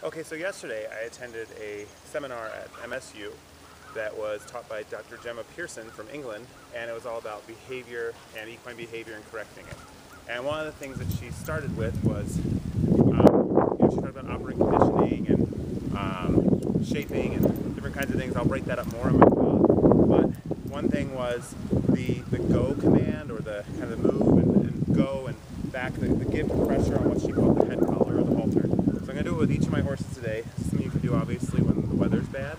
Okay, so yesterday I attended a seminar at MSU that was taught by Dr. Gemma Pearson from England, and it was all about behavior and equine behavior and correcting it. And one of the things that she started with was, she talked about operant conditioning and shaping and different kinds of things. I'll break that up more in my blog. But one thing was the go command, or the kind of move and go and back, the give pressure on what she called the head collar or the halter. So I'm going to do it with each of my horses today. This is something you can do obviously when the weather's bad.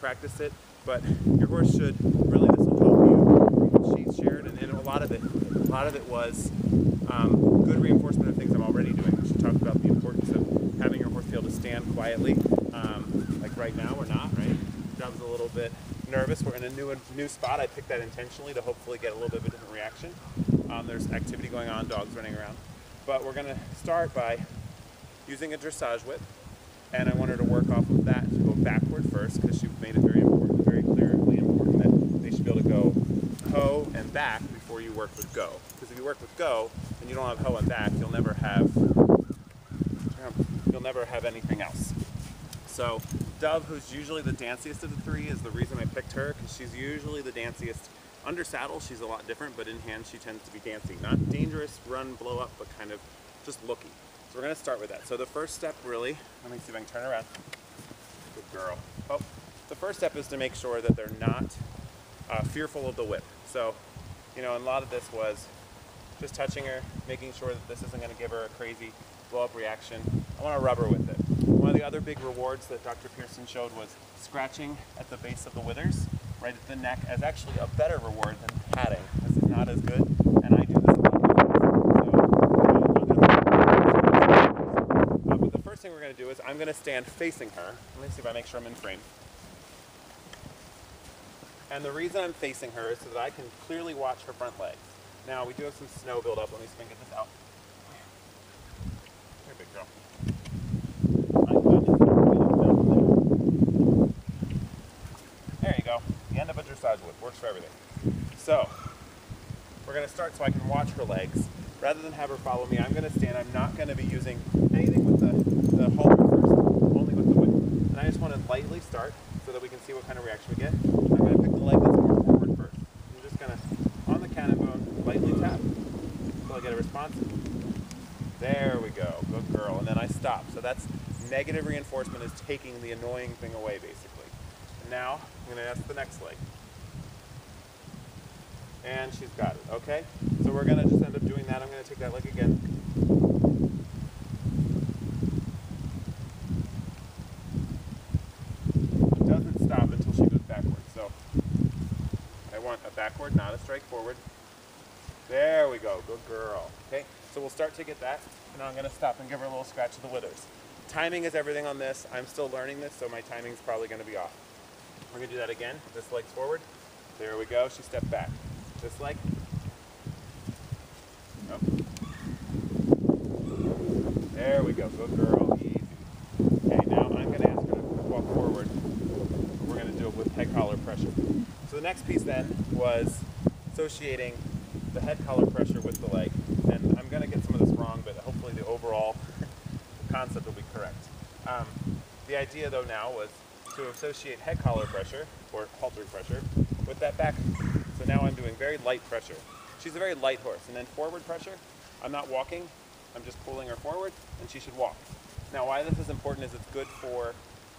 Practice it, but your horse should really, this will help you from what she shared, and a lot of it was good reinforcement of things I'm already doing. She talked about the importance of having your horse be able to stand quietly, like right now we're not, right? Dov's a little bit nervous. We're in a new spot. I picked that intentionally to hopefully get a little bit of a different reaction. There's activity going on, dogs running around. But we're going to start by using a dressage whip, and I want her to work off of that to go backward first, because she made it very important, very clearly important that they should be able to go hoe and back before you work with go. Because if you work with go and you don't have hoe and back, you'll never have anything else. So Dove, who's usually the danciest of the three, is the reason I picked her, because she's usually the danciest. Under saddle, she's a lot different, but in hand, she tends to be dancing. Not dangerous, run, blow up, but kind of just looky. So we're going to start with that. So the first step, really, let me see if I can turn around. Good girl. Oh, the first step is to make sure that they're not fearful of the whip. So, you know, a lot of this was just touching her, making sure that this isn't going to give her a crazy blow-up reaction. I want to rub her with it. One of the other big rewards that Dr. Pearson showed was scratching at the base of the withers, right at the neck, as actually a better reward than patting. This is not as good, and I do this a lot. But the first thing we're going to do is I'm going to stand facing her. Let me see if I make sure I'm in frame. And the reason I'm facing her is so that I can clearly watch her front legs. Now, we do have some snow buildup. Let me see if I can get this out. Here, big girl. There you go. The end of a dressage whip. Works for everything. So, we're going to start so I can watch her legs. Rather than have her follow me, I'm going to stand. I'm not going to be using anything with the halter first, only with the whip. And I just want to lightly start so that we can see what kind of reaction we get. I'm going to pick the leg that's more forward first. I'm just going to, on the cannon bone, lightly tap until I get a response. There we go. Good girl. And then I stop. So that's negative reinforcement, is taking the annoying thing away, basically. And now I'm going to ask the next leg. And she's got it, okay? So we're going to just end up doing that. I'm going to take that leg again. It doesn't stop until she goes backward. So I want a backward, not a strike forward. There we go, good girl. Okay, so we'll start to get that. And now I'm going to stop and give her a little scratch of the withers. Timing is everything on this. I'm still learning this, so my timing's probably going to be off. We're going to do that again. This leg's forward. There we go. She stepped back. This leg. Oh. There we go. Good girl. Easy. Okay, now I'm going to ask her to walk forward. We're going to do it with head collar pressure. So the next piece then was associating the head collar pressure with the leg. And I'm going to get some of this wrong, but hopefully the overall concept will be correct. The idea though now was to associate head collar pressure, or halter pressure, with that back. So now I'm doing very light pressure. She's a very light horse. And then forward pressure, I'm not walking, I'm just pulling her forward, and she should walk. Now why this is important is it's good for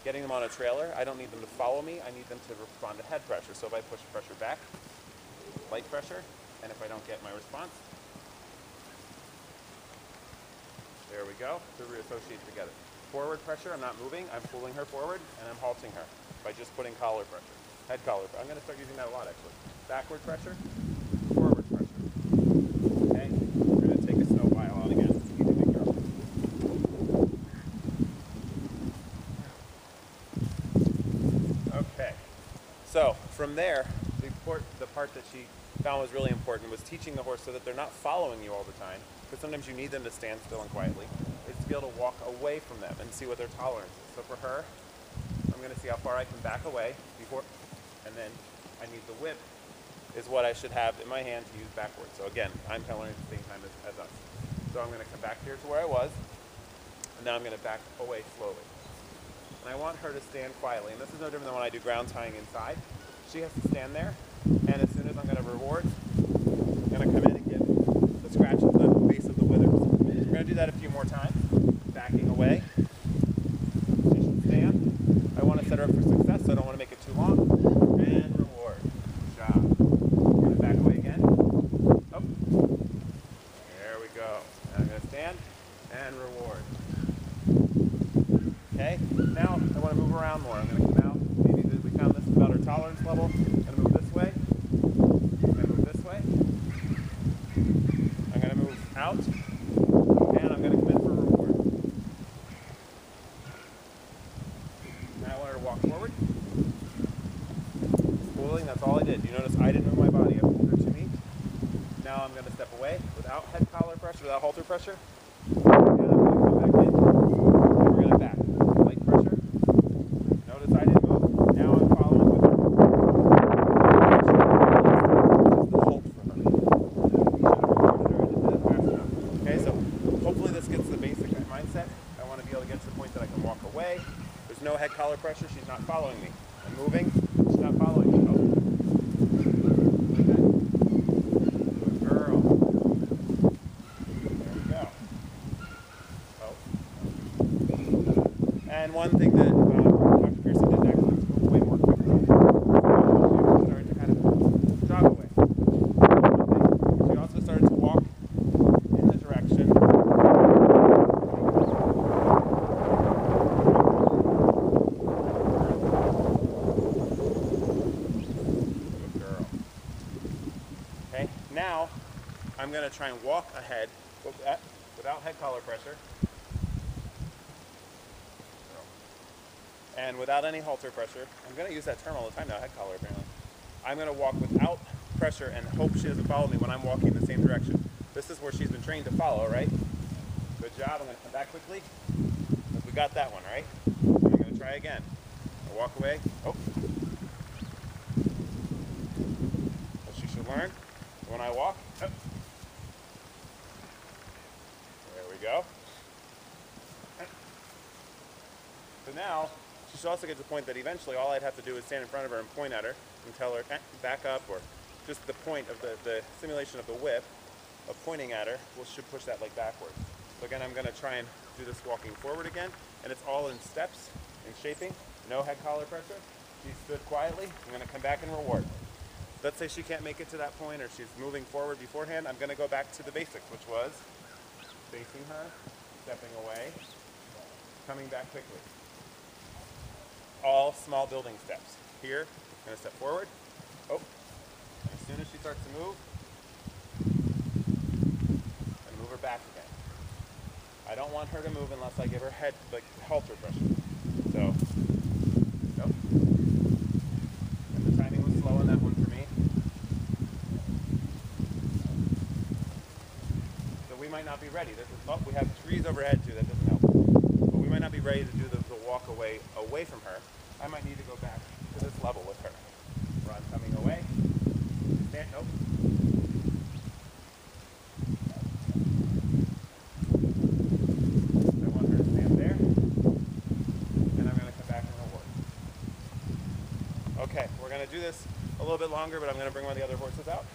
getting them on a trailer. I don't need them to follow me, I need them to respond to head pressure. So if I push pressure back, light pressure, and if I don't get my response, there we go, to reassociate together. Forward pressure, I'm not moving, I'm pulling her forward, and I'm halting her by just putting collar pressure. Head collar pressure. I'm going to start using that a lot, actually. Backward pressure, forward pressure. Okay, we're going to take a snow pile out again. Easy, big girl. Okay, so from there, the part that she found was really important was teaching the horse so that they're not following you all the time, because sometimes you need them to stand still and quietly, is to be able to walk away from them and see what their tolerance is. So for her, I'm going to see how far I can back away before, and then I need the whip is what I should have in my hand to use backwards. So again, I'm kind of learning at the same time as us. So I'm going to come back here to where I was, And now I'm going to back away slowly. And I want her to stand quietly. And this is no different than when I do ground tying inside. She has to stand there. And as soon as I'm going to reward, I'm going to come in and get the scratch at the base of the withers. We're going to do that a few more times. Backing away. She should stand. I want to set her up for success, so I don't want to make it too long. And reward. Good job. I'm going to back away again. Oh. There we go. Now I'm going to stand and reward. Okay, now I want to move around more. I'm going to come out. Maybe we found this is about our tolerance level. I'm going to move this way. I'm going to move this way. I'm going to move out. And I'm going to come in for reward. Now I want her to walk forward. Schooling, that's all I did. You notice I didn't move my body. I pulled her to me. Now I'm going to step away without head collar pressure, without halter pressure. And I'm going to come back in. And we're going to back. Light pressure. Notice I didn't move. Now I'm following with her. Just the halt for her. Okay, so hopefully this gets the basic mindset. I want to be able to get to the point that I can walk away. There's no head collar pressure. She's not following me. I'm moving. She's not following me. Oh. Good girl. There we go. Oh. And one thing that Dr. Pearson did next was move way more quickly. She started to kind of jog away. She also started to walk in the direction. Good girl. Okay, now I'm going to try and walk ahead without head collar pressure. And without any halter pressure. I'm going to use that term all the time now, head collar apparently. I'm going to walk without pressure and hope she doesn't follow me when I'm walking in the same direction. This is where she's been trained to follow, right? Good job. I'm going to come back quickly. We got that one, right? I'm going to try again. I'll walk away. Oh. What she should learn when I walk. Oh. There we go. So now, she should also get to the point that eventually all I'd have to do is stand in front of her and point at her and tell her, back up, or just the point of the simulation of the whip of pointing at her should push that leg backwards. So again, I'm going to try and do this walking forward again, and it's all in steps, in shaping, no head collar pressure. She stood quietly. I'm going to come back and reward. Let's say she can't make it to that point or she's moving forward beforehand. I'm going to go back to the basics, which was facing her, stepping away, coming back quickly. All small building steps. Here, I'm going to step forward. Oh, and as soon as she starts to move, I'm going to move her back again. I don't want her to move unless I give her head, like halter pressure. So, nope. And the timing was slow on that one for me. So we might not be ready. This is, oh, we have trees overhead too. That doesn't help. But we might not be ready to do the walk away from her. I might need to go back to this level with her. Run coming away. Stand, nope. I want her to stand there. And I'm going to come back and reward. Okay, we're going to do this a little bit longer, but I'm going to bring one of the other horses out.